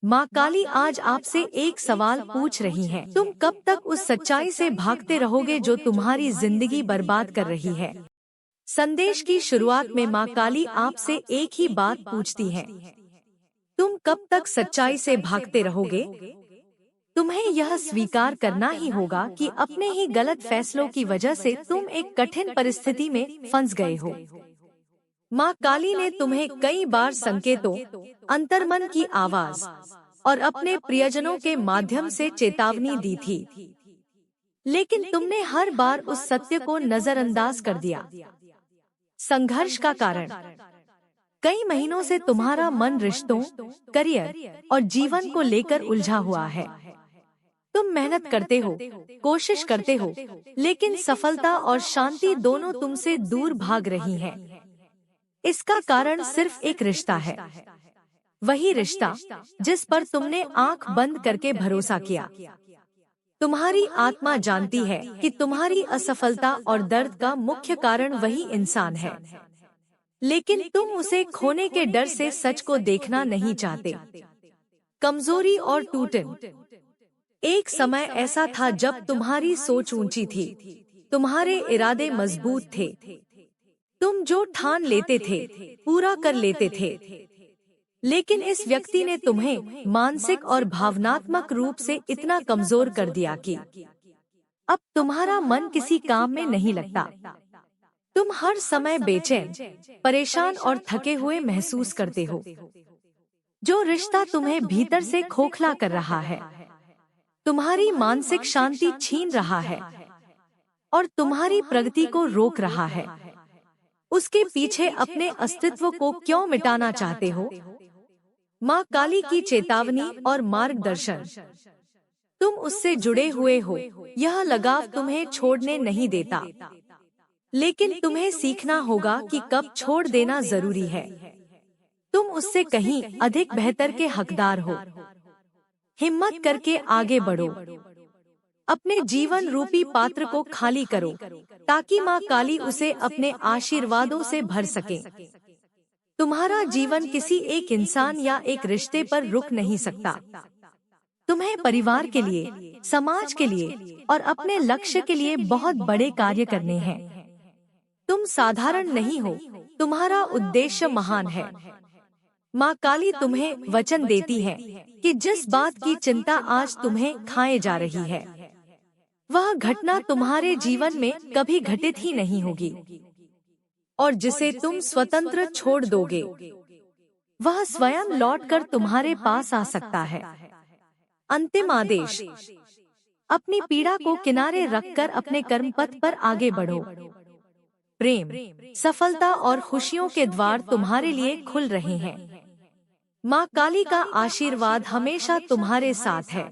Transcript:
माँ काली आज आपसे एक सवाल पूछ रही हैं। तुम कब तक उस सच्चाई से भागते रहोगे जो तुम्हारी जिंदगी बर्बाद कर रही है? संदेश की शुरुआत में माँ काली आपसे एक ही बात पूछती है। तुम कब तक सच्चाई से भागते रहोगे? तुम्हें यह स्वीकार करना ही होगा कि अपने ही गलत फैसलों की वजह से तुम एक कठिन परिस्थिति में फंस गए हो। माँ काली ने तुम्हें कई बार संकेतों, अंतर्मन की आवाज और अपने प्रियजनों के माध्यम से चेतावनी दी थी, लेकिन तुमने हर बार उस सत्य को नजरअंदाज कर दिया। संघर्ष का कारण। कई महीनों से तुम्हारा मन रिश्तों, करियर और जीवन को लेकर उलझा हुआ है। तुम मेहनत करते हो, कोशिश करते हो, लेकिन सफलता और शांति दोनों तुमसे दूर भाग रही हैं। इसका कारण सिर्फ एक रिश्ता है, वही रिश्ता जिस पर तुमने आंख बंद करके भरोसा किया। तुम्हारी आत्मा जानती है कि तुम्हारी असफलता और दर्द का मुख्य कारण वही इंसान है, लेकिन तुम उसे खोने के डर से सच को देखना नहीं चाहते। कमजोरी और टूटन। एक समय ऐसा था जब तुम्हारी सोच ऊंची थी, तुम्हारे इरादे मजबूत थे, तुम जो ठान लेते थे पूरा कर लेते थे, लेकिन इस व्यक्ति ने तुम्हें मानसिक और भावनात्मक रूप से इतना कमजोर कर दिया कि अब तुम्हारा मन किसी काम में नहीं लगता। तुम हर समय बेचैन, परेशान और थके हुए महसूस करते हो। जो रिश्ता तुम्हें भीतर से खोखला कर रहा है, तुम्हारी मानसिक शांति छीन रहा है और तुम्हारी प्रगति को रोक रहा है, उसके पीछे अपने अस्तित्व को क्यों मिटाना चाहते हो? माँ काली की चेतावनी और मार्गदर्शन। तुम उससे जुड़े हुए हो, यह लगाव तुम्हें छोड़ने नहीं देता, लेकिन तुम्हें सीखना होगा कि कब छोड़ देना जरूरी है। तुम उससे कहीं अधिक बेहतर के हकदार हो। हिम्मत करके आगे बढ़ो। अपने जीवन रूपी पात्र को खाली करो, ताकि माँ काली उसे अपने आशीर्वादों से भर सके। तुम्हारा जीवन किसी एक इंसान या एक रिश्ते पर रुक नहीं सकता। तुम्हें परिवार के लिए, समाज के लिए और अपने लक्ष्य के लिए बहुत बड़े कार्य करने हैं। तुम साधारण नहीं हो, तुम्हारा उद्देश्य महान है। माँ काली तुम्हें वचन देती है कि जिस बात की चिंता आज तुम्हें खाए जा रही है, वह घटना तुम्हारे जीवन में कभी घटित ही नहीं होगी, और जिसे तुम स्वतंत्र छोड़ दोगे, वह स्वयं लौटकर तुम्हारे पास आ सकता है। अंतिम आदेश। अपनी पीड़ा को किनारे रखकर अपने कर्म पथ पर आगे बढ़ो। प्रेम, सफलता और खुशियों के द्वार तुम्हारे लिए खुल रहे हैं। माँ काली का आशीर्वाद हमेशा तुम्हारे साथ है।